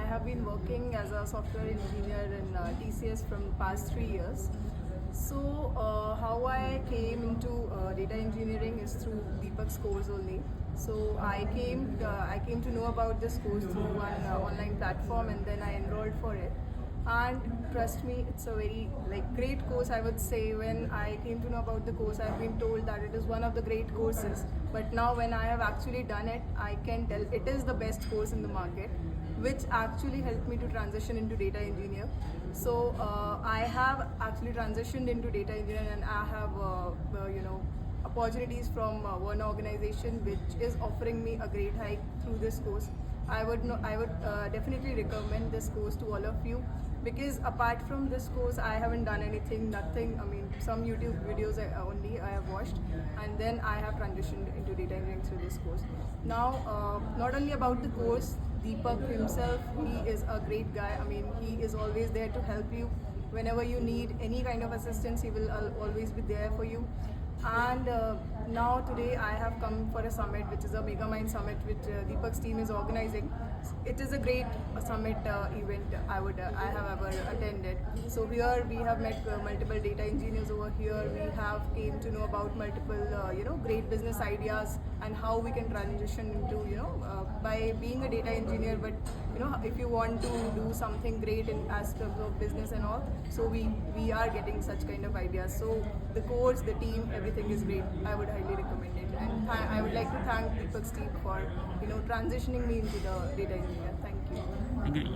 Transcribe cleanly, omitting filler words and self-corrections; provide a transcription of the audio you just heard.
have been working as a software engineer in TCS from the past 3 years. So how I came into data engineering is through Deepak's course only. So I came to know about this course through one online platform, and then I enrolled for it. And trust me, it's a very great course. I would say when I came to know about the course, I've been told that it is one of the great courses. But now when I have actually done it, I can tell it is the best course in the market, which actually helped me to transition into data engineer. So I have actually transitioned into data engineer, and I have opportunities from one organization which is offering me a great hike through this course. I would definitely recommend this course to all of you, because apart from this course I haven't done nothing. I mean, some YouTube videos only I have watched, and then I have transitioned into data engineering through this course. Now, not only about the course, Deepak himself, he is a great guy. I mean, he is always there to help you. Whenever you need any kind of assistance, he will always be there for you. And now today I have come for a summit, which is a Megamind summit, which Deepak's team is organizing. It is a great summit event I have ever attended. So here we have met multiple data engineers over here. We have came to know about multiple great business ideas and how we can transition into by being a data engineer. But if you want to do something great in as terms of business and all, so we are getting such kind of ideas. So the course, the team, everything is great. I would highly recommend it, and I would like to thank Deepak's team for transitioning me into the data engineer. Thank you. Thank you.